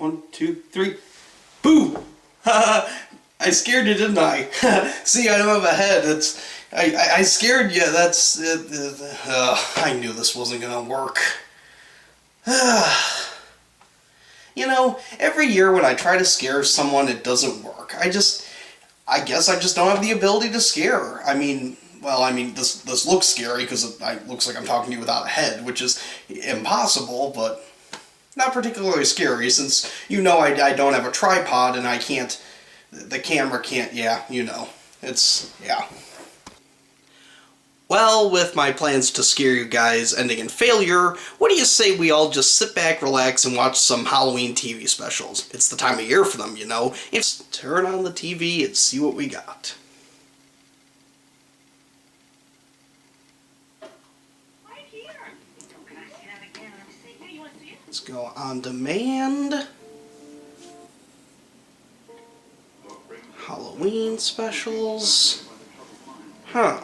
1, 2, 3. Boo! I scared you, didn't I? See, I don't have a head. I scared you. That's I knew this wasn't gonna work. You know, every year when I try to scare someone, it doesn't work. I guess I just don't have the ability to scare. I mean, this looks scary because it looks like I'm talking to you without a head, which is impossible, but not particularly scary since you know I don't have a tripod and I can't, the camera can't, yeah, you know. Yeah. Well, with my plans to scare you guys ending in failure, what do you say we all just sit back, relax, and watch some Halloween TV specials? It's the time of year for them, you know. Just turn on the TV and see what we got. Right here. Oh, can I see that again? Let me see. Here, you want to see it? Let's go on demand. Halloween specials. Huh.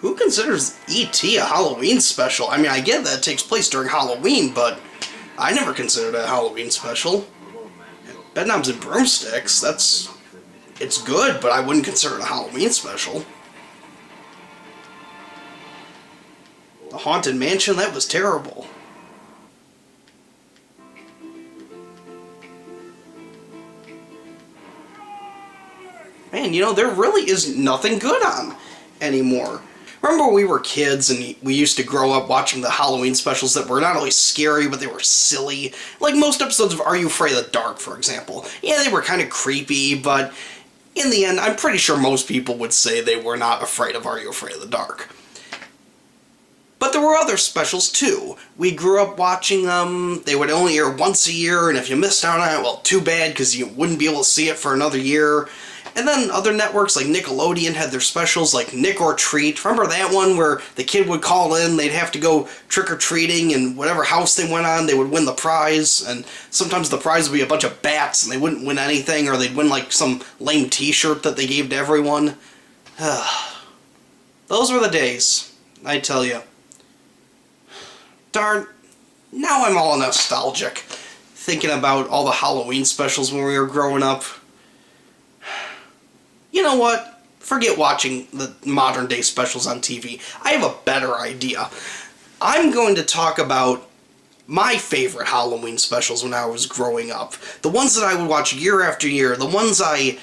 Who considers E.T. a Halloween special? I mean, I get that it takes place during Halloween, but I never considered it a Halloween special. Bedknobs and Broomsticks, it's good, but I wouldn't consider it a Halloween special. The Haunted Mansion, that was terrible. Man, you know, there really is nothing good on anymore. Remember when we were kids and we used to grow up watching the Halloween specials that were not only scary, but they were silly? Like most episodes of Are You Afraid of the Dark, for example. Yeah, they were kind of creepy, but in the end, I'm pretty sure most people would say they were not afraid of Are You Afraid of the Dark. But there were other specials too. We grew up watching them, they would only air once a year, and if you missed out on it, well, too bad, because you wouldn't be able to see it for another year. And then other networks like Nickelodeon had their specials like Nick or Treat. Remember that one where the kid would call in, they'd have to go trick-or-treating, and whatever house they went on, they would win the prize, and sometimes the prize would be a bunch of bats, and they wouldn't win anything, or they'd win like some lame t-shirt that they gave to everyone. Those were the days, I tell you. Darn, now I'm all nostalgic, thinking about all the Halloween specials when we were growing up. You know what? Forget watching the modern day specials on TV. I have a better idea. I'm going to talk about my favorite Halloween specials when I was growing up. The ones that I would watch year after year. The ones I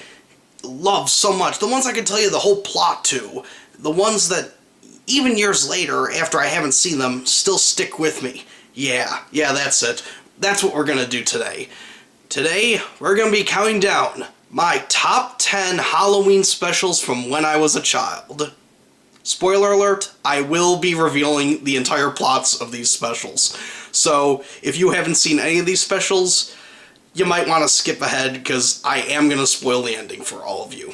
love so much. The ones I can tell you the whole plot to. The ones that, even years later, after I haven't seen them, still stick with me. Yeah, that's it. That's what we're going to do today. Today, we're going to be counting down my top 10 Halloween specials from when I was a child. Spoiler alert, I will be revealing the entire plots of these specials. So, if you haven't seen any of these specials, you might want to skip ahead, because I am going to spoil the ending for all of you.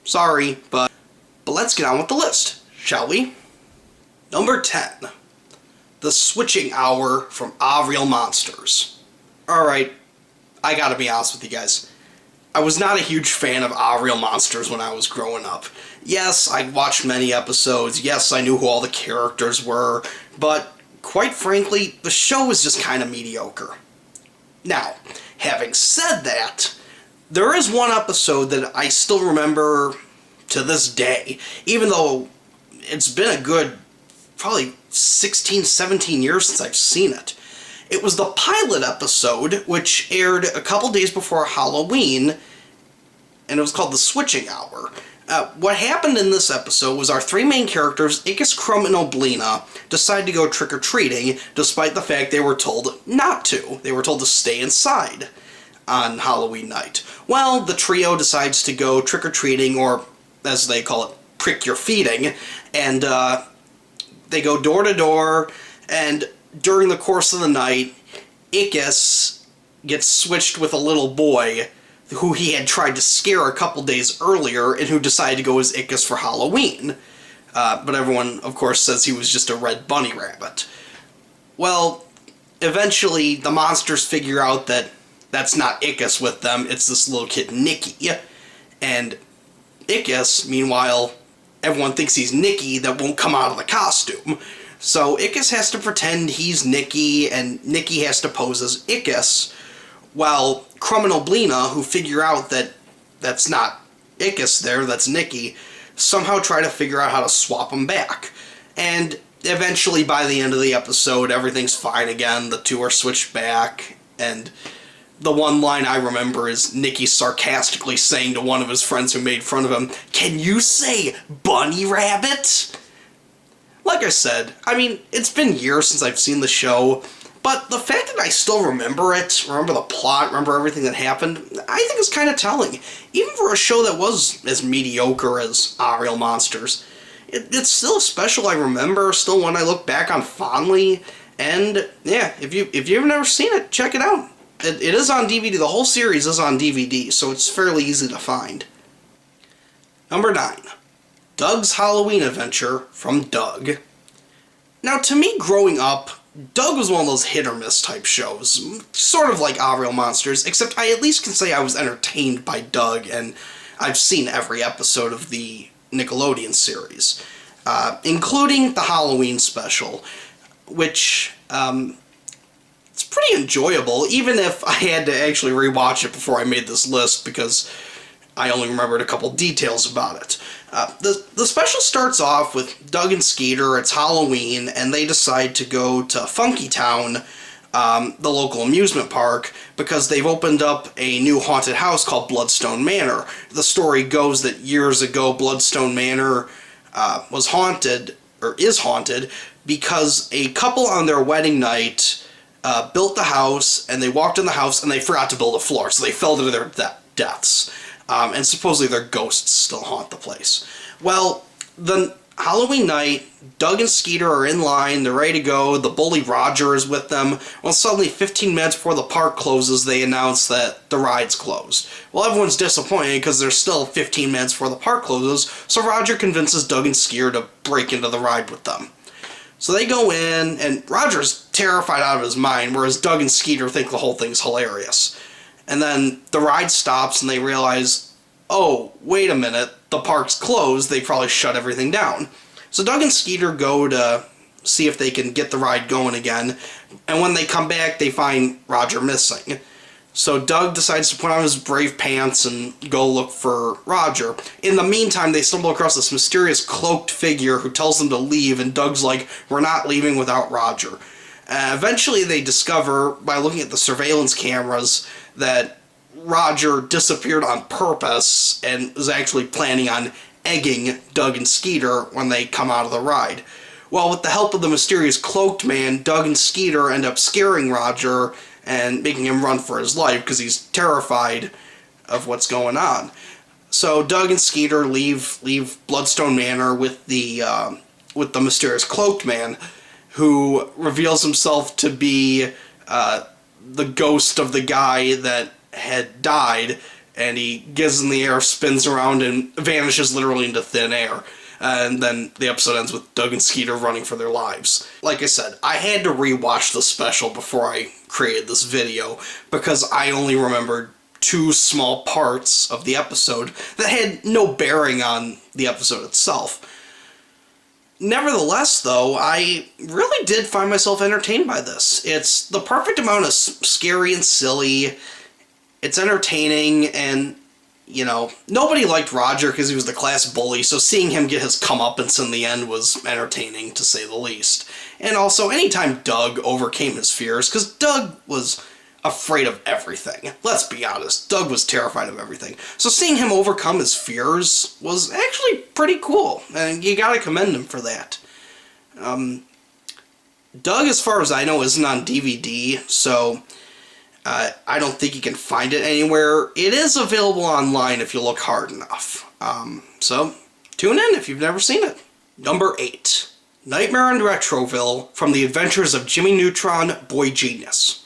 Sorry, but let's get on with the list, shall we? Number 10. The Switching Hour from Ah Real Monsters. Alright, I gotta be honest with you guys. I was not a huge fan of Ah Real Monsters when I was growing up. Yes, I'd watched many episodes, yes, I knew who all the characters were, but quite frankly, the show was just kind of mediocre. Now, having said that, there is one episode that I still remember to this day, even though it's been a good, probably 16, 17 years since I've seen it. It was the pilot episode, which aired a couple days before Halloween, and it was called The Switching Hour. What happened in this episode was our three main characters, Ickis, Crumb, and Oblina, decided to go trick-or-treating, despite the fact they were told not to. They were told to stay inside on Halloween night. Well, the trio decides to go trick-or-treating, or as they call it, prick-your-feeding, and they go door to door, and during the course of the night, Ickis gets switched with a little boy who he had tried to scare a couple days earlier and who decided to go as Ickis for Halloween. But everyone, of course, says he was just a red bunny rabbit. Well, eventually the monsters figure out that that's not Ickis with them, it's this little kid, Nicky. And Ickis, meanwhile, everyone thinks he's Nicky that won't come out of the costume. So Ickis has to pretend he's Nikki, and Nikki has to pose as Ickis, while Crumb and Oblina, who figure out that that's not Ickis there, that's Nikki, somehow try to figure out how to swap them back. And eventually, by the end of the episode, everything's fine again, the two are switched back, and the one line I remember is Nikki sarcastically saying to one of his friends who made fun of him, "Can you say bunny rabbit?" Like I said, I mean, it's been years since I've seen the show, but the fact that I still remember it, remember the plot, remember everything that happened, I think is kind of telling. Even for a show that was as mediocre as Real Monsters, it's still a special I remember, still one I look back on fondly, and yeah, if you've never seen it, check it out. It is on DVD, the whole series is on DVD, so it's fairly easy to find. Number 9. Doug's Halloween Adventure from Doug. Now, to me, growing up, Doug was one of those hit-or-miss type shows, sort of like Real Monsters, except I at least can say I was entertained by Doug, and I've seen every episode of the Nickelodeon series, including the Halloween special, which, it's pretty enjoyable, even if I had to actually rewatch it before I made this list, because I only remembered a couple details about it. The special starts off with Doug and Skeeter, it's Halloween, and they decide to go to Funky Town, the local amusement park, because they've opened up a new haunted house called Bloodstone Manor. The story goes that years ago Bloodstone Manor was haunted, or is haunted, because a couple on their wedding night built the house, and they walked in the house, and they forgot to build a floor, so they fell to their deaths. And supposedly their ghosts still haunt the place. Well, the Halloween night, Doug and Skeeter are in line, they're ready to go, the bully Roger is with them. Well, suddenly, 15 minutes before the park closes, they announce that the ride's closed. Well, everyone's disappointed because there's still 15 minutes before the park closes, so Roger convinces Doug and Skeeter to break into the ride with them. So they go in, and Roger's terrified out of his mind, whereas Doug and Skeeter think the whole thing's hilarious. And then the ride stops and they realize, oh, wait a minute, the park's closed, they probably shut everything down. So Doug and Skeeter go to see if they can get the ride going again, and when they come back, they find Roger missing. So Doug decides to put on his brave pants and go look for Roger. In the meantime, they stumble across this mysterious cloaked figure who tells them to leave, and Doug's like, "We're not leaving without Roger." Eventually, they discover, by looking at the surveillance cameras, that Roger disappeared on purpose and was actually planning on egging Doug and Skeeter when they come out of the ride. Well, with the help of the mysterious cloaked man, Doug and Skeeter end up scaring Roger and making him run for his life because he's terrified of what's going on. So Doug and Skeeter leave Bloodstone Manor with the mysterious cloaked man, who reveals himself to be the ghost of the guy that had died, and he gives in the air, spins around, and vanishes literally into thin air. And then the episode ends with Doug and Skeeter running for their lives. Like I said, I had to rewatch the special before I created this video, because I only remembered 2 small parts of the episode that had no bearing on the episode itself. Nevertheless, though, I really did find myself entertained by this. It's the perfect amount of scary and silly. It's entertaining, and, you know, nobody liked Roger because he was the class bully, so seeing him get his comeuppance in the end was entertaining, to say the least. And also, anytime Doug overcame his fears, because Doug was afraid of everything. Let's be honest, Doug was terrified of everything. So seeing him overcome his fears was actually pretty cool, and you gotta commend him for that. Doug, as far as I know, isn't on DVD, so I don't think you can find it anywhere. It is available online if you look hard enough. So tune in if you've never seen it. Number 8. Nightmare on Retroville from the Adventures of Jimmy Neutron, Boy Genius.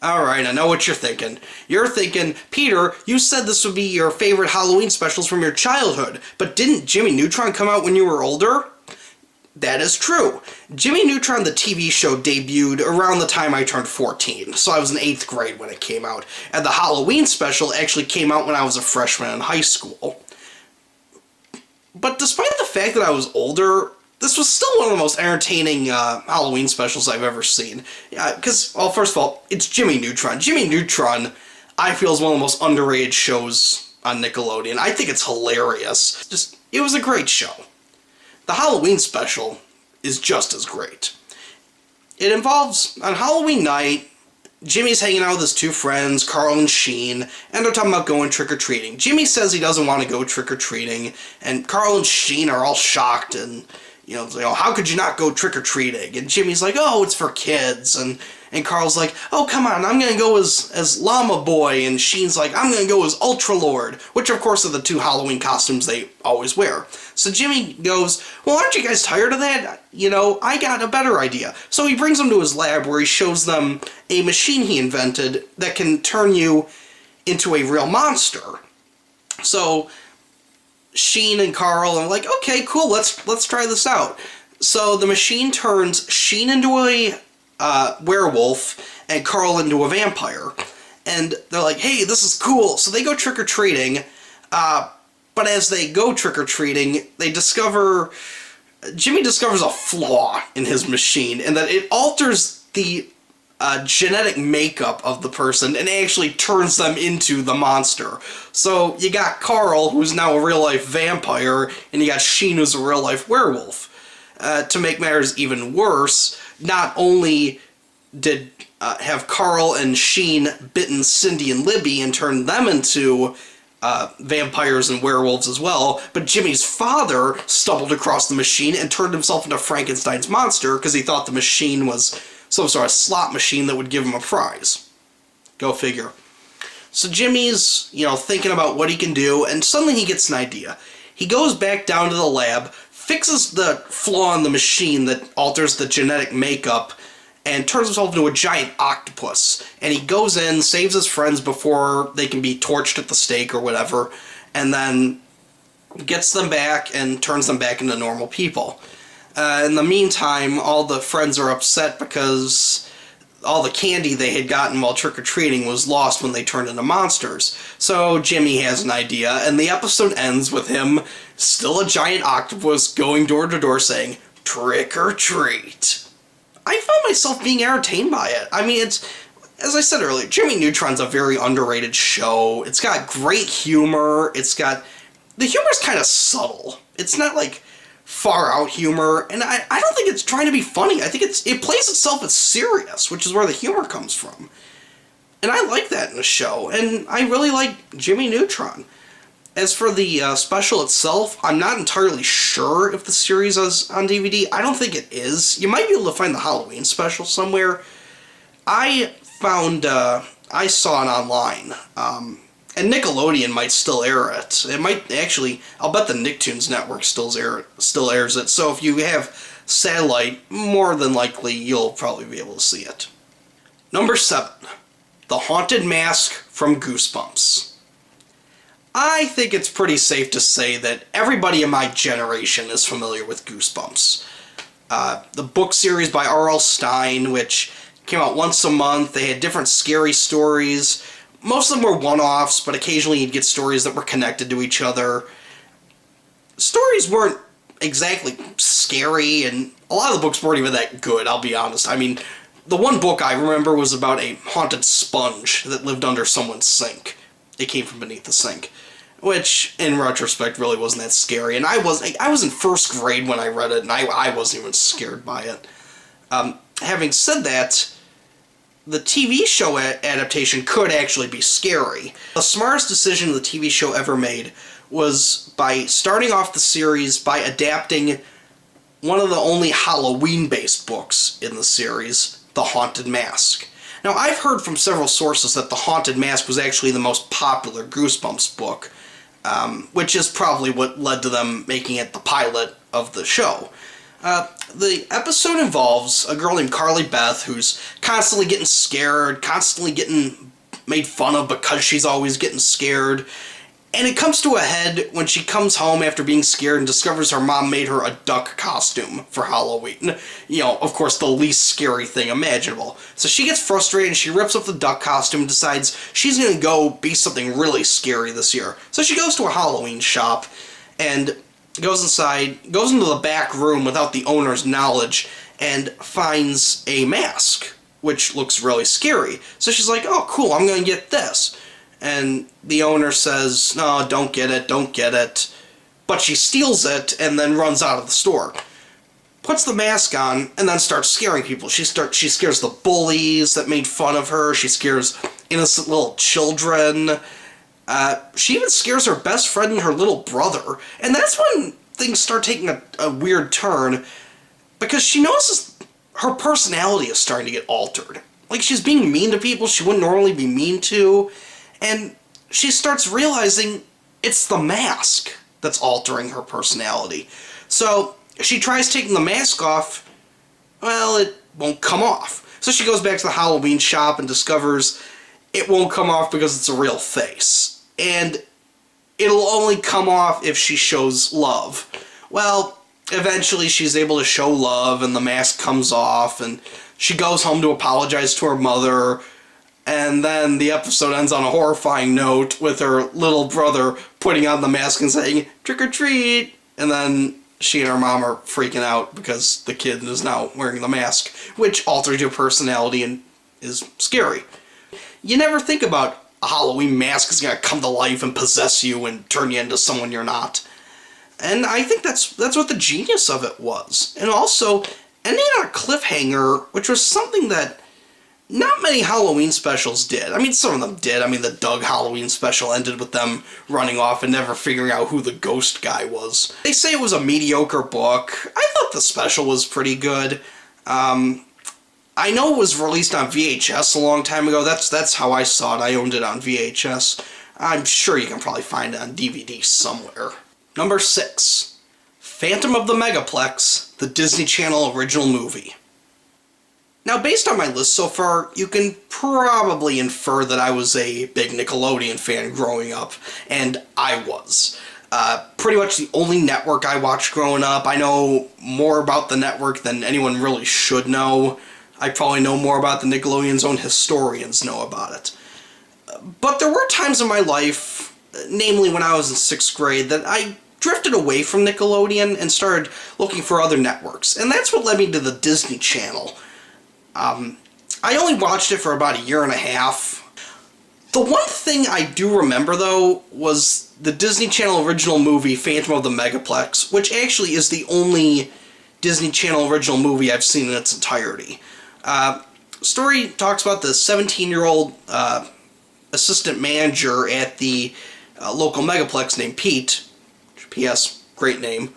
Alright, I know what you're thinking. You're thinking, Peter, you said this would be your favorite Halloween specials from your childhood, but didn't Jimmy Neutron come out when you were older? That is true. Jimmy Neutron, the TV show, debuted around the time I turned 14, so I was in 8th grade when it came out, and the Halloween special actually came out when I was a freshman in high school. But despite the fact that I was older, this was still one of the most entertaining Halloween specials I've ever seen. Because, well, first of all, it's Jimmy Neutron. Jimmy Neutron, I feel, is one of the most underrated shows on Nickelodeon. I think it's hilarious. It was a great show. The Halloween special is just as great. It involves, on Halloween night, Jimmy's hanging out with his two friends, Carl and Sheen, and they're talking about going trick-or-treating. Jimmy says he doesn't want to go trick-or-treating, and Carl and Sheen are all shocked, and, how could you not go trick-or-treating? And Jimmy's like, oh, it's for kids, and Carl's like, oh, come on, I'm gonna go as Llama Boy, and Sheen's like, I'm gonna go as Ultra Lord, which, of course, are the two Halloween costumes they always wear. So Jimmy goes, well, aren't you guys tired of that? I got a better idea. So he brings them to his lab where he shows them a machine he invented that can turn you into a real monster. So Sheen and Carl are like, okay, cool, let's try this out. So the machine turns Sheen into a werewolf and Carl into a vampire. And they're like, hey, this is cool. So they go trick-or-treating, but as they go trick-or-treating, Jimmy discovers a flaw in his machine, and that it alters the genetic makeup of the person and actually turns them into the monster. So you got Carl, who's now a real-life vampire, and you got Sheen, who's a real-life werewolf. To make matters even worse, not only did have Carl and Sheen bitten Cindy and Libby and turned them into vampires and werewolves as well, but Jimmy's father stumbled across the machine and turned himself into Frankenstein's monster because he thought the machine was some sort of slot machine that would give him a prize. Go figure. So Jimmy's, thinking about what he can do, and suddenly he gets an idea. He goes back down to the lab, fixes the flaw in the machine that alters the genetic makeup, and turns himself into a giant octopus. And he goes in, saves his friends before they can be torched at the stake or whatever, and then gets them back and turns them back into normal people. In the meantime, all the friends are upset because all the candy they had gotten while trick-or-treating was lost when they turned into monsters. So Jimmy has an idea, and the episode ends with him, still a giant octopus, going door to door saying, trick or treat. I found myself being entertained by it. I mean, it's, as I said earlier, Jimmy Neutron's a very underrated show. It's got great humor. The humor's kind of subtle. It's not like far out humor, and I don't think it's trying to be funny. I think it plays itself as serious, which is where the humor comes from. And I like that in a show, and I really like Jimmy Neutron. As for the special itself, I'm not entirely sure if the series is on DVD. I don't think it is. You might be able to find the Halloween special somewhere. I saw it online, and Nickelodeon might still air it. It might actually, I'll bet the Nicktoons network still airs it. So if you have satellite, more than likely you'll probably be able to see it. Number 7, The Haunted Mask from Goosebumps. I think it's pretty safe to say that everybody in my generation is familiar with Goosebumps. The book series by R.L. Stine, which came out once a month. They had different scary stories. Most of them were one-offs, but occasionally you'd get stories that were connected to each other. Stories weren't exactly scary, and a lot of the books weren't even that good, I'll be honest. I mean, the one book I remember was about a haunted sponge that lived under someone's sink. It came from beneath the sink, which, in retrospect, really wasn't that scary. And I was in first grade when I read it, and I wasn't even scared by it. Having said that, the TV show adaptation could actually be scary. The smartest decision the TV show ever made was by starting off the series by adapting one of the only Halloween-based books in the series, The Haunted Mask. Now, I've heard from several sources that The Haunted Mask was actually the most popular Goosebumps book, which is probably what led to them making it the pilot of the show. The episode involves a girl named Carly Beth who's constantly getting scared, constantly getting made fun of because she's always getting scared. And it comes to a head when she comes home after being scared and discovers her mom made her a duck costume for Halloween. Of course, the least scary thing imaginable. So she gets frustrated and she rips up the duck costume and decides she's going to go be something really scary this year. So she goes to a Halloween shop, and goes inside, goes into the back room without the owner's knowledge, and finds a mask, which looks really scary. So she's like, oh, cool, I'm going to get this. And the owner says, no, don't get it, don't get it. But she steals it and then runs out of the store. Puts the mask on and then starts scaring people. She scares the bullies that made fun of her. She scares innocent little children. She even scares her best friend and her little brother. And that's when things start taking a weird turn, because she notices her personality is starting to get altered. Like, she's being mean to people she wouldn't normally be mean to, and she starts realizing it's the mask that's altering her personality. So she tries taking the mask off. Well, it won't come off. So she goes back to the Halloween shop and discovers it won't come off because it's a real face. And it'll only come off if she shows love. Well, eventually she's able to show love and the mask comes off and she goes home to apologize to her mother. And then the episode ends on a horrifying note with her little brother putting on the mask and saying, "Trick or treat!" And then she and her mom are freaking out because the kid is now wearing the mask, which alters your personality and is scary. You never think about a Halloween mask is going to come to life and possess you and turn you into someone you're not. And I think that's what the genius of it was. And also, ending on a cliffhanger, which was something that not many Halloween specials did. I mean, some of them did. I mean, the Doug Halloween special ended with them running off and never figuring out who the ghost guy was. They say it was a mediocre book. I thought the special was pretty good. I know it was released on VHS a long time ago. That's how I saw it. I owned it on VHS. I'm sure you can probably find it on DVD somewhere. Number 6. Phantom of the Megaplex, the Disney Channel original movie. Now, based on my list so far, you can probably infer that I was a big Nickelodeon fan growing up, and I was. Pretty much the only network I watched growing up. I know more about the network than anyone really should know. I probably know more about the Nickelodeon's own historians know about it. But there were times in my life, namely when I was in 6th grade, that I drifted away from Nickelodeon and started looking for other networks. And that's what led me to the Disney Channel. I only watched it for about a year and a half. The one thing I do remember, though, was the Disney Channel original movie, Phantom of the Megaplex, which actually is the only Disney Channel original movie I've seen in its entirety. Story talks about the 17-year-old assistant manager at the local Megaplex named Pete. P.S. Great name.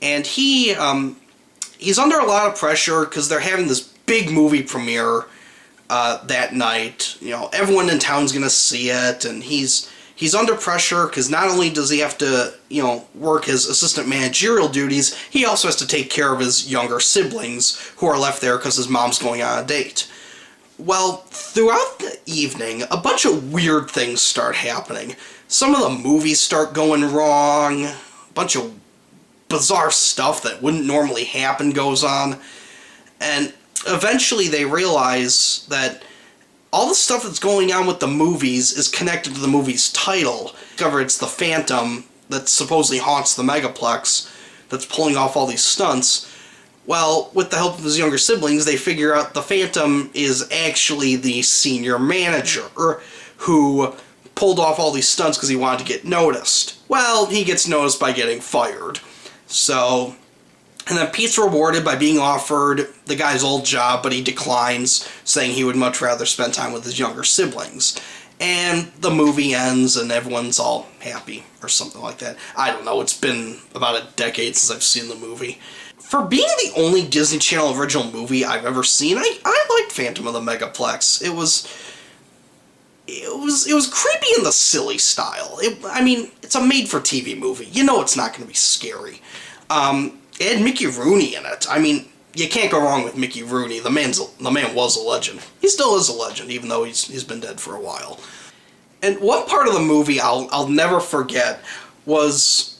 And he's under a lot of pressure because they're having this big movie premiere that night. You know, everyone in town's gonna see it, and he's under pressure because not only does he have to, you know, work his assistant managerial duties, he also has to take care of his younger siblings who are left there because his mom's going on a date. Well, throughout the evening, a bunch of weird things start happening. Some of the movies start going wrong, a bunch of bizarre stuff that wouldn't normally happen goes on, and eventually they realize that all the stuff that's going on with the movies is connected to the movie's title. Discover it's the Phantom that supposedly haunts the Megaplex that's pulling off all these stunts. Well, with the help of his younger siblings, they figure out the Phantom is actually the senior manager who pulled off all these stunts because he wanted to get noticed. Well, he gets noticed by getting fired. So, and then Pete's rewarded by being offered the guy's old job, but he declines, saying he would much rather spend time with his younger siblings. And the movie ends and everyone's all happy, or something like that. I don't know, it's been about a decade since I've seen the movie. For being the only Disney Channel original movie I've ever seen, I liked Phantom of the Megaplex. It was creepy in the silly style. I mean, it's a made-for-TV movie. You know it's not going to be scary. It had Mickey Rooney in it. I mean, you can't go wrong with Mickey Rooney. The man was a legend. He still is a legend, even though he's been dead for a while. And one part of the movie I'll never forget was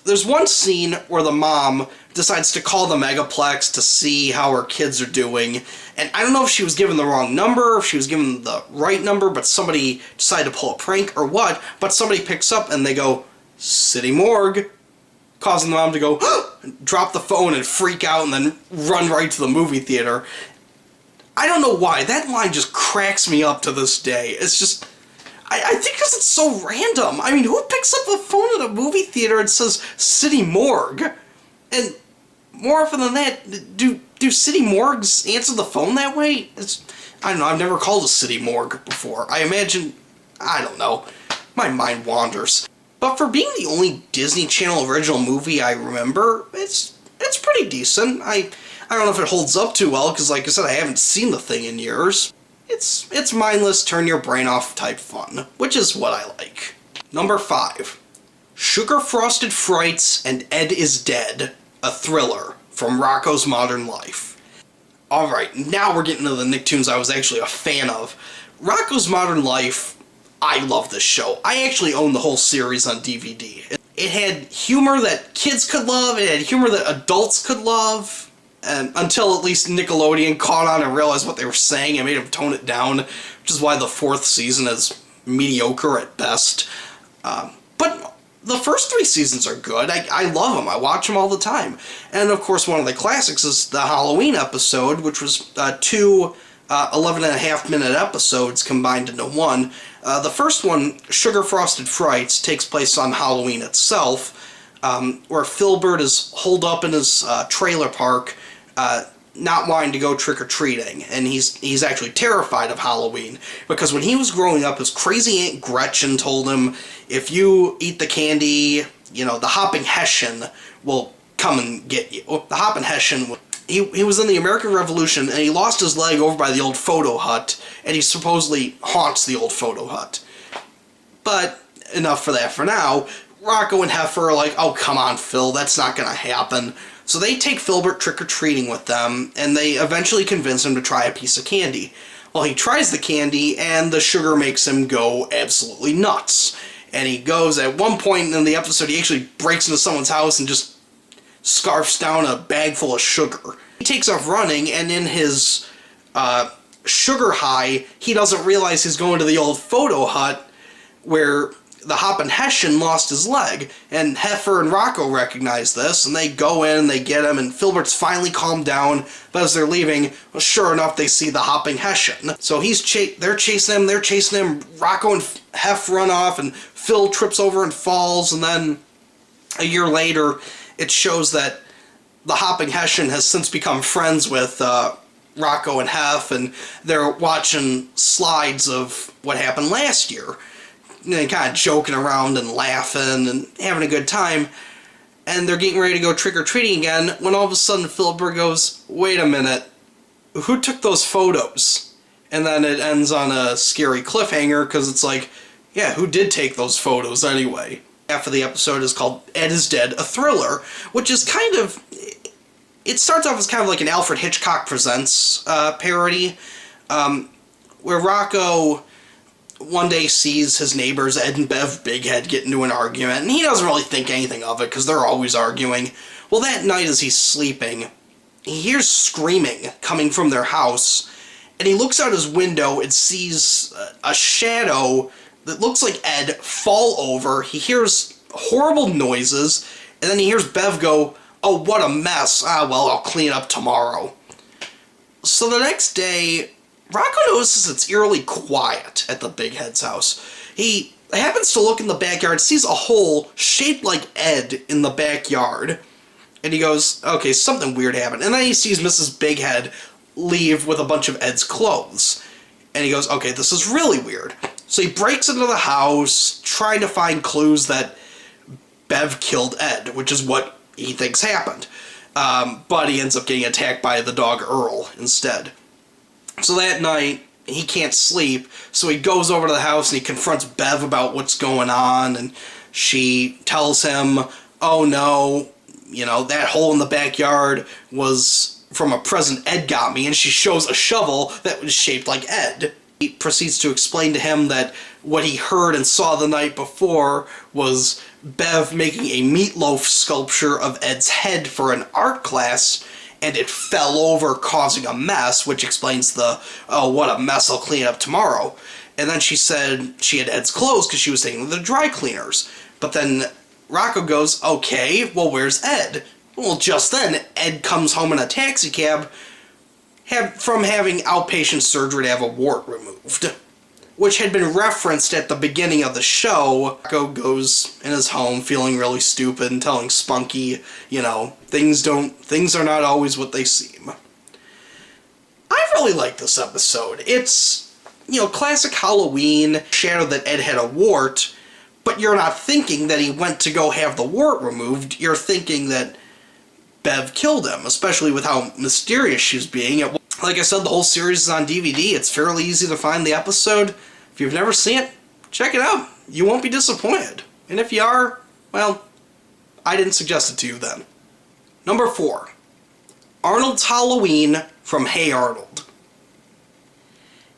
there's one scene where the mom decides to call the Megaplex to see how her kids are doing. And I don't know if she was given the wrong number, if she was given the right number, but somebody decided to pull a prank or what. But somebody picks up and they go, "City Morgue. causing the mom to go, drop the phone and freak out and then run right to the movie theater. I don't know why. That line just cracks me up to this day. It's just... I think because it's so random. I mean, who picks up the phone at a movie theater and says City Morgue? And more often than that, do city morgues answer the phone that way? I don't know, I've never called a city morgue before. I imagine... I don't know. My mind wanders. But for being the only Disney Channel original movie I remember, it's pretty decent. I don't know if it holds up too well, because like I said, I haven't seen the thing in years. It's mindless, turn your brain off type fun, which is what I like. Number 5. Sugar Frosted Frights and Ed is Dead, a thriller from Rocko's Modern Life. Alright, now we're getting to the Nicktoons I was actually a fan of. Rocko's Modern Life, I love this show. I actually own the whole series on DVD. It had humor that kids could love, it had humor that adults could love, until at least Nickelodeon caught on and realized what they were saying and made them tone it down, which is why the 4th season is mediocre at best. But the first 3 seasons are good. I love them. I watch them all the time. And of course, one of the classics is the Halloween episode, which was 2 11.5-minute episodes combined into one. The first one, Sugar Frosted Frights, takes place on Halloween itself, where Filbert is holed up in his trailer park, not wanting to go trick-or-treating, and he's actually terrified of Halloween, because when he was growing up, his crazy Aunt Gretchen told him, if you eat the candy, the Hopping Hessian will come and get you. The Hopping Hessian, he was in the American Revolution, and he lost his leg over by the old photo hut, and he supposedly haunts the old photo hut. But enough for that for now. Rocko and Heifer are like, oh, come on, Phil, that's not gonna happen. So they take Filbert trick-or-treating with them, and they eventually convince him to try a piece of candy. Well, he tries the candy, and the sugar makes him go absolutely nuts. And he goes, at one point in the episode, he actually breaks into someone's house and just scarfs down a bag full of sugar. He takes off running, and in his sugar high, he doesn't realize he's going to the old photo hut where the Hoppin' Hessian lost his leg, and Heifer and Rocko recognize this, and they go in, and they get him, and Filbert's finally calmed down, but as they're leaving, well, sure enough, they see the Hopping Hessian. So they're chasing him, Rocko and Hef run off, and Phil trips over and falls, and then a year later, it shows that the Hopping Hessian has since become friends with Rocko and Hef, and they're watching slides of what happened last year. And kind of joking around and laughing and having a good time, and they're getting ready to go trick-or-treating again, when all of a sudden Filbert goes, wait a minute, who took those photos? And then it ends on a scary cliffhanger, because it's like, yeah, who did take those photos anyway? Half of the episode is called Ed is Dead, a thriller, which is kind of, it starts off as kind of like an Alfred Hitchcock Presents parody, where Rocko one day sees his neighbors, Ed and Bev Bighead, get into an argument, and he doesn't really think anything of it, because they're always arguing. Well, that night as he's sleeping, he hears screaming coming from their house, and he looks out his window and sees a shadow that looks like Ed fall over. He hears horrible noises, and then he hears Bev go, oh, what a mess. Ah, well, I'll clean up tomorrow. So the next day, Rocko notices it's eerily quiet at the Bighead's house. He happens to look in the backyard, sees a hole shaped like Ed in the backyard, and he goes, okay, something weird happened. And then he sees Mrs. Bighead leave with a bunch of Ed's clothes. And he goes, okay, this is really weird. So he breaks into the house, trying to find clues that Bev killed Ed, which is what he thinks happened. But he ends up getting attacked by the dog Earl instead. So that night, he can't sleep, so he goes over to the house and he confronts Bev about what's going on, and she tells him, oh no, that hole in the backyard was from a present Ed got me, and she shows a shovel that was shaped like Ed. He proceeds to explain to him that what he heard and saw the night before was Bev making a meatloaf sculpture of Ed's head for an art class, and it fell over, causing a mess, which explains the, oh, what a mess, I'll clean it up tomorrow. And then she said she had Ed's clothes because she was taking them to the dry cleaners. But then Rocco goes, okay, well, where's Ed? Well, just then, Ed comes home in a taxi cab from having outpatient surgery to have a wart removed, which had been referenced at the beginning of the show. Rocco goes in his home feeling really stupid and telling Spunky, things are not always what they seem. I really like this episode. It's, classic Halloween, shadow that Ed had a wart, but you're not thinking that he went to go have the wart removed. You're thinking that Bev killed him, especially with how mysterious she's being. Like I said, the whole series is on DVD. It's fairly easy to find the episode. If you've never seen it, check it out. You won't be disappointed. And if you are, well, I didn't suggest it to you then. Number 4. Arnold's Halloween from Hey Arnold.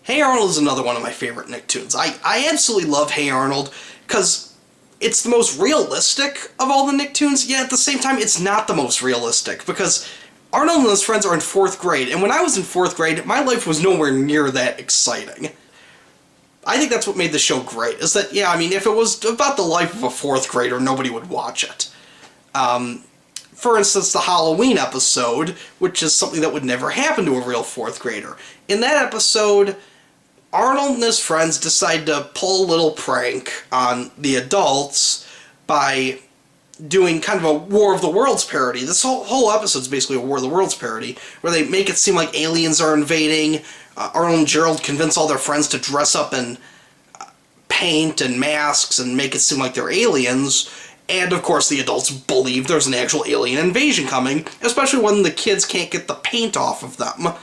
Hey Arnold is another one of my favorite Nicktoons. I absolutely love Hey Arnold because it's the most realistic of all the Nicktoons, yet at the same time it's not the most realistic because Arnold and his friends are in 4th grade, and when I was in 4th grade, my life was nowhere near that exciting. I think that's what made the show great, is that, if it was about the life of a 4th grader, nobody would watch it. For instance, the Halloween episode, which is something that would never happen to a real 4th grader. In that episode, Arnold and his friends decide to pull a little prank on the adults by doing kind of a War of the Worlds parody. This whole episode is basically a War of the Worlds parody, where they make it seem like aliens are invading. Arnold and Gerald convince all their friends to dress up in paint and masks and make it seem like they're aliens. And, of course, the adults believe there's an actual alien invasion coming, especially when the kids can't get the paint off of them.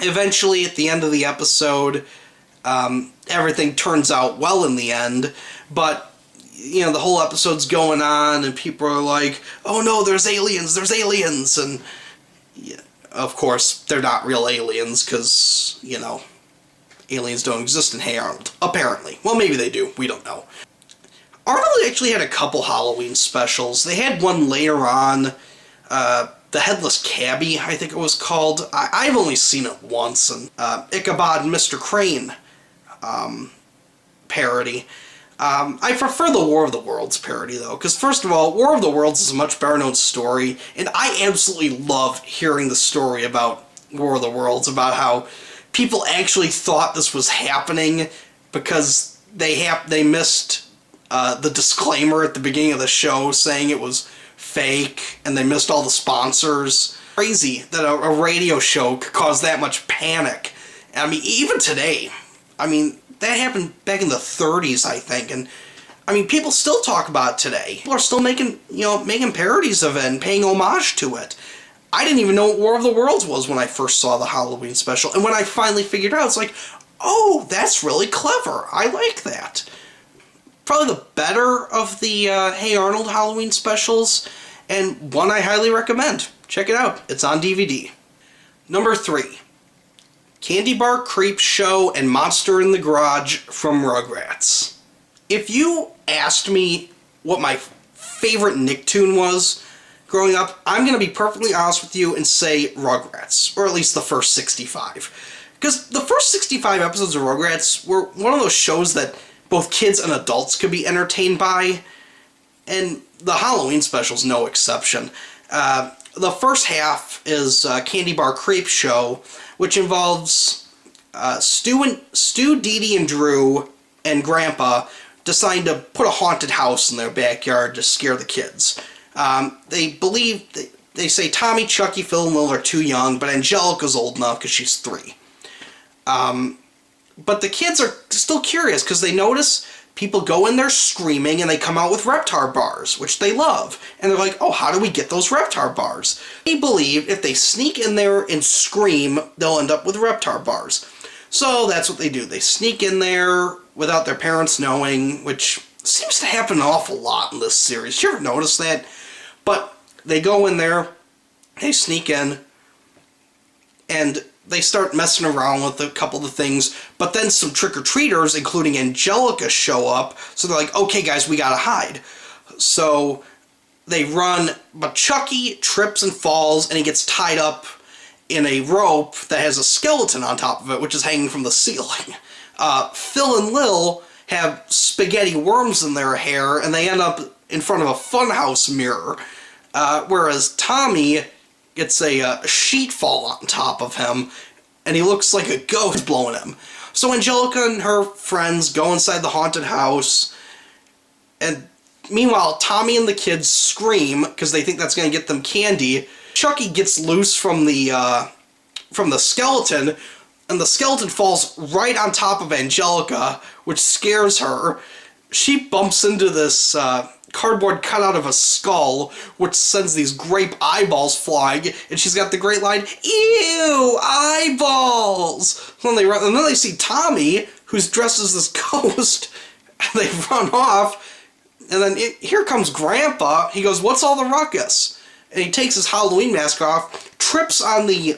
Eventually, at the end of the episode, everything turns out well in the end, but the whole episode's going on, and people are like, oh no, there's aliens, and of course, they're not real aliens, because, aliens don't exist in Hey Arnold, apparently. Well, maybe they do, we don't know. Arnold actually had a couple Halloween specials. They had one later on, The Headless Cabbie, I think it was called. I've only seen it once, and Ichabod and Mr. Crane parody. I prefer the War of the Worlds parody, though, because first of all, War of the Worlds is a much better known story, and I absolutely love hearing the story about War of the Worlds, about how people actually thought this was happening because they missed the disclaimer at the beginning of the show saying it was fake, and they missed all the sponsors. Crazy that a radio show could cause that much panic. Even today, that happened back in the 30s, I think, and people still talk about it today. People are still making parodies of it and paying homage to it. I didn't even know what War of the Worlds was when I first saw the Halloween special, and when I finally figured out, it's like, oh, that's really clever. I like that. Probably the better of the Hey Arnold Halloween specials, and one I highly recommend. Check it out. It's on DVD. Number 3. Candy Bar Creep Show and Monster in the Garage from Rugrats. If you asked me what my favorite Nicktoon was growing up, I'm going to be perfectly honest with you and say Rugrats, or at least the first 65. Because the first 65 episodes of Rugrats were one of those shows that both kids and adults could be entertained by, and the Halloween special's no exception. The first half is Candy Bar Creep Show, which involves Stu, Dee Dee, and Drew, and Grandpa deciding to put a haunted house in their backyard to scare the kids. They say Tommy, Chucky, Phil, and Lil are too young, but Angelica's old enough because she's 3. But the kids are still curious because they notice people go in there screaming and they come out with Reptar bars, which they love. And they're like, oh, how do we get those Reptar bars? They believe if they sneak in there and scream, they'll end up with Reptar bars. So that's what they do. They sneak in there without their parents knowing, which seems to happen an awful lot in this series. You ever notice that? But they go in there, they sneak in, and they start messing around with a couple of the things, but then some trick-or-treaters, including Angelica, show up, so they're like, okay guys, we gotta hide. So they run, but Chucky trips and falls, and he gets tied up in a rope that has a skeleton on top of it, which is hanging from the ceiling. Phil and Lil have spaghetti worms in their hair, and they end up in front of a funhouse mirror. Whereas Tommy gets a sheet fall on top of him, and he looks like a ghost blowing him. So Angelica and her friends go inside the haunted house, and meanwhile, Tommy and the kids scream because they think that's going to get them candy. Chucky gets loose from the skeleton, and the skeleton falls right on top of Angelica, which scares her. She bumps into this cardboard cutout of a skull, which sends these grape eyeballs flying, and she's got the great line, "Ew, eyeballs!" And then they see Tommy, who's dressed as this ghost, and they run off, and then here comes Grandpa. He goes, "What's all the ruckus?" And he takes his Halloween mask off, trips on the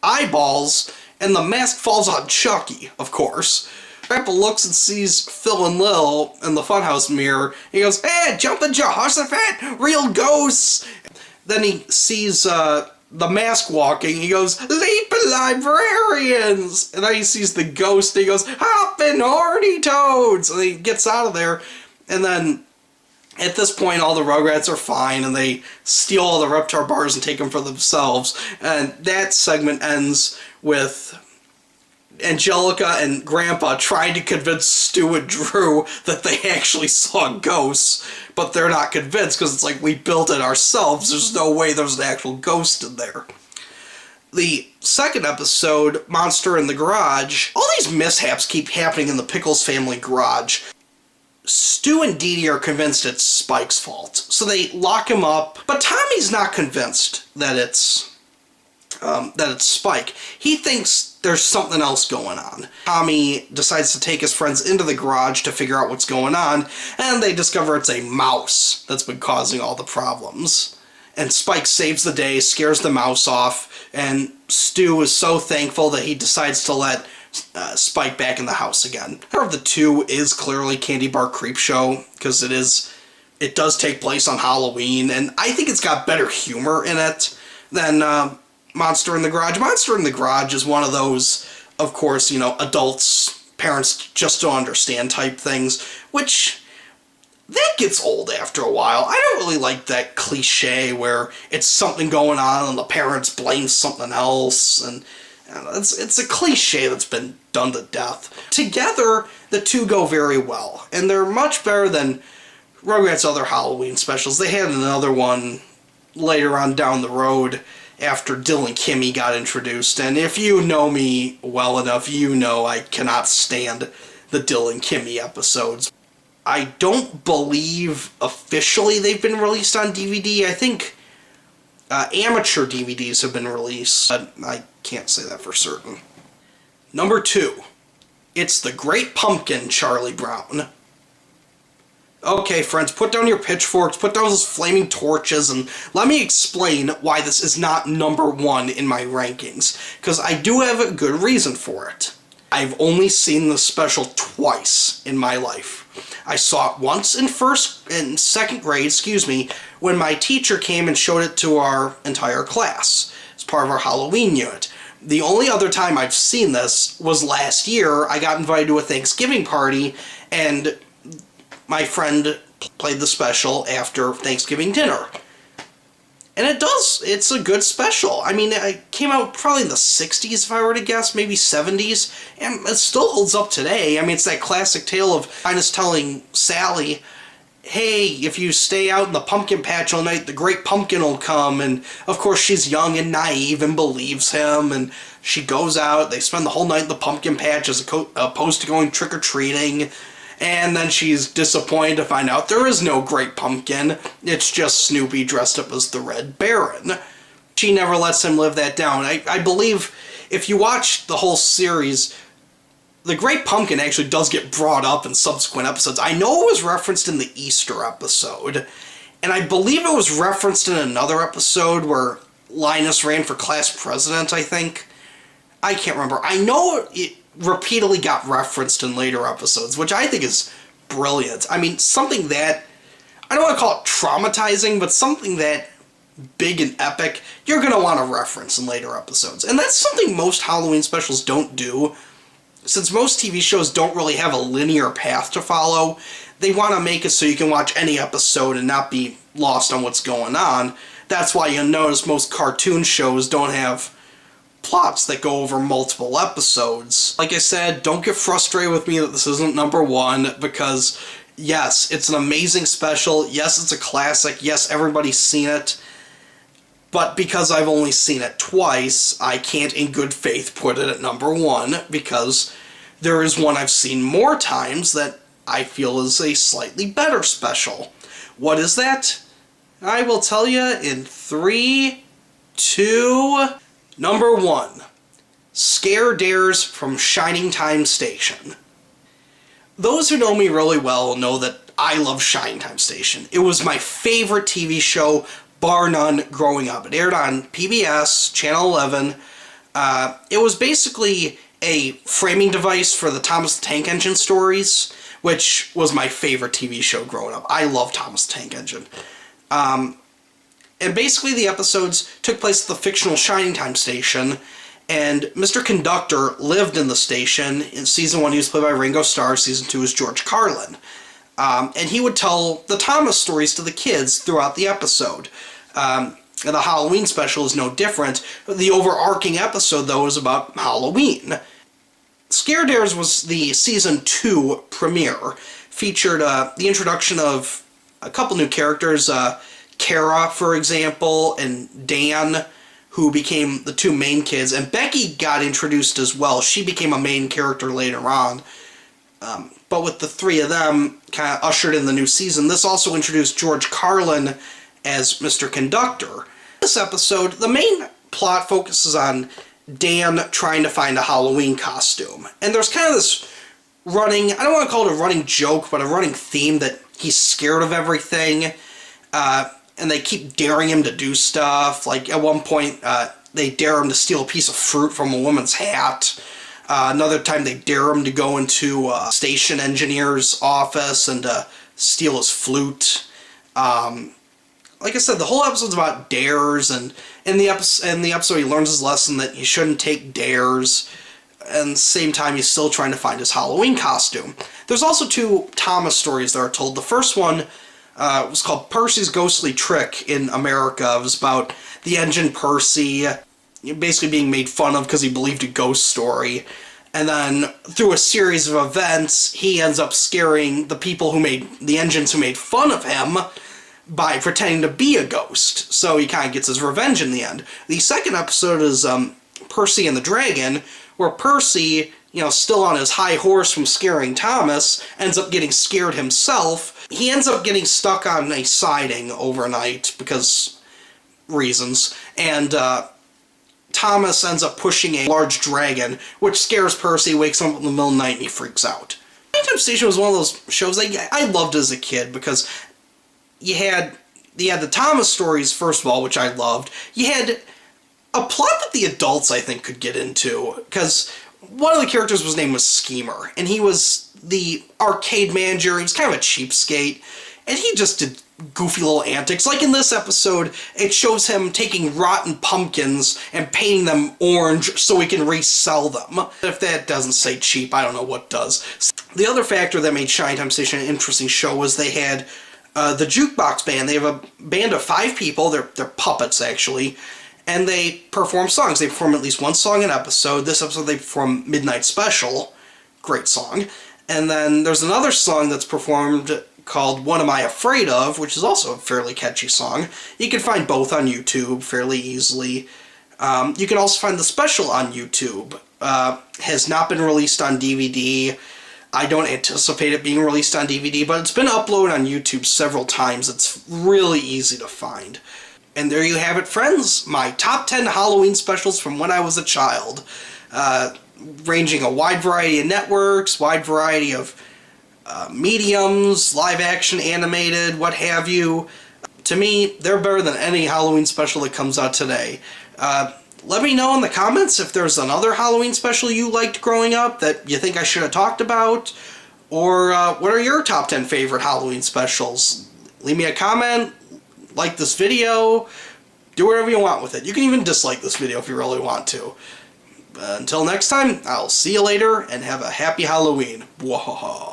eyeballs, and the mask falls on Chucky, of course. Grandpa looks and sees Phil and Lil in the funhouse mirror. He goes, "Hey, Jumpin' Jehoshaphat, real ghosts!" Then he sees the mask walking. He goes, "Leapin' librarians!" And then he sees the ghost. And he goes, "Hoppin' horny toads!" And he gets out of there. And then at this point, all the Rugrats are fine, and they steal all the Reptar bars and take them for themselves. And that segment ends with Angelica and Grandpa trying to convince Stu and Drew that they actually saw ghosts, but they're not convinced because it's like, we built it ourselves. There's no way there's an actual ghost in there. The second episode, Monster in the Garage, all these mishaps keep happening in the Pickles family garage. Stu and Dee Dee are convinced it's Spike's fault, so they lock him up, but Tommy's not convinced that it's Spike. He thinks there's something else going on. Tommy decides to take his friends into the garage to figure out what's going on, and they discover it's a mouse that's been causing all the problems. And Spike saves the day, scares the mouse off, and Stu is so thankful that he decides to let Spike back in the house again. Part of the two is clearly Candy Bar Creepshow, because it does take place on Halloween, and I think it's got better humor in it than Monster in the Garage. Monster in the Garage is one of those, of course, adults, parents just don't understand type things, which that gets old after a while. I don't really like that cliche where it's something going on and the parents blame something else, and it's a cliche that's been done to death. Together, the two go very well, and they're much better than Rugrats' other Halloween specials. They had another one later on down the road after Dylan Kimmy got introduced, and if you know me well enough, you know I cannot stand the Dylan Kimmy episodes. I don't believe officially they've been released on DVD. I think amateur DVDs have been released, but I can't say that for certain. Number 2. It's the Great Pumpkin, Charlie Brown. Okay, friends, put down your pitchforks, put down those flaming torches, and let me explain why this is not number 1 in my rankings, because I do have a good reason for it. I've only seen this special twice in my life. I saw it once in second grade, when my teacher came and showed it to our entire class as part of our Halloween unit. The only other time I've seen this was last year. I got invited to a Thanksgiving party, and my friend played the special after Thanksgiving dinner. And it's a good special. I mean, it came out probably in the 60s, if I were to guess, maybe 70s, and it still holds up today. I mean, it's that classic tale of Linus telling Sally, "Hey, if you stay out in the pumpkin patch all night, the Great Pumpkin will come," and of course she's young and naive and believes him, and she goes out, they spend the whole night in the pumpkin patch as opposed to going trick-or-treating, and then she's disappointed to find out there is no Great Pumpkin. It's just Snoopy dressed up as the Red Baron. She never lets him live that down. I believe if you watch the whole series, the Great Pumpkin actually does get brought up in subsequent episodes. I know it was referenced in the Easter episode, and I believe it was referenced in another episode where Linus ran for class president, I think. I can't remember. I know it repeatedly got referenced in later episodes, which I think is brilliant. I mean, something that, I don't want to call it traumatizing, but something that big and epic, you're going to want to reference in later episodes. And that's something most Halloween specials don't do. since most TV shows don't really have a linear path to follow, they want to make it so you can watch any episode and not be lost on what's going on. That's why you'll notice most cartoon shows don't have plots that go over multiple episodes. Like I said, don't get frustrated with me that this isn't number one, because yes, it's an amazing special, yes, it's a classic, yes, everybody's seen it, but because I've only seen it twice, I can't in good faith put it at number one, because there is one I've seen more times that I feel is a slightly better special. What is that? I will tell you in 3, 2... Number 1. Scare Dares from Shining Time Station. Those who know me really well know that I love Shining Time Station. It was my favorite TV show, bar none, growing up. It aired on PBS, Channel 11. It was basically a framing device for the Thomas the Tank Engine stories, which was my favorite TV show growing up. I love Thomas the Tank Engine. And basically the episodes took place at the fictional Shining Time Station, and Mr. Conductor lived in the station. In Season 1 he was played by Ringo Starr, Season 2 was George Carlin. And he would tell the Thomas stories to the kids throughout the episode. And the Halloween special is no different. The overarching episode, though, is about Halloween. Scare Dares was the Season 2 premiere. Featured the introduction of a couple new characters, Kara, for example, and Dan, who became the two main kids, and Becky got introduced as well. She became a main character later on. But with the three of them kind of ushered in the new season, this also introduced George Carlin as Mr. Conductor. This episode, the main plot focuses on Dan trying to find a Halloween costume. And there's kind of this running, I don't want to call it a running joke, but a running theme that he's scared of everything. And they keep daring him to do stuff. Like, at one point, they dare him to steal a piece of fruit from a woman's hat. Another time, they dare him to go into a station engineer's office and steal his flute. Like I said, the whole episode's about dares, and in the episode, he learns his lesson that he shouldn't take dares. And at the same time, he's still trying to find his Halloween costume. There's also 2 Thomas stories that are told. The first one was called Percy's Ghostly Trick in America. It was about the engine Percy basically being made fun of because he believed a ghost story. And then through a series of events, he ends up scaring the people who made the engines who made fun of him by pretending to be a ghost. So he kind of gets his revenge in the end. The second episode is Percy and the Dragon, where Percy, still on his high horse from scaring Thomas, ends up getting scared himself. He ends up getting stuck on a siding overnight because reasons, and Thomas ends up pushing a large dragon, which scares Percy, wakes him up in the middle of the night, and he freaks out. Shining Time Station was one of those shows I loved as a kid because you had the Thomas stories, first of all, which I loved. You had a plot that the adults, I think, could get into, because one of the characters was named Schemer, and he was the arcade manager. He was kind of a cheapskate, and he just did goofy little antics. Like in this episode, it shows him taking rotten pumpkins and painting them orange so he can resell them. If that doesn't say cheap, I don't know what does. The other factor that made Shining Time Station an interesting show was they had the Jukebox Band. They have a band of 5 people. They're puppets, actually. And they perform songs. They perform at least one song an episode. This episode they perform Midnight Special. Great song. And then there's another song that's performed called What Am I Afraid Of, which is also a fairly catchy song. You can find both on YouTube fairly easily. You can also find the special on YouTube. Has not been released on DVD. I don't anticipate it being released on DVD, but it's been uploaded on YouTube several times. It's really easy to find. And there you have it, friends. My top 10 Halloween specials from when I was a child. Ranging a wide variety of networks, wide variety of mediums, live action, animated, what have you. To me, they're better than any Halloween special that comes out today. Let me know in the comments if there's another Halloween special you liked growing up that you think I should have talked about, or what are your top 10 favorite Halloween specials? Leave me a comment, like this video, do whatever you want with it. You can even dislike this video if you really want to. Until next time, I'll see you later and have a happy Halloween. Wahaha.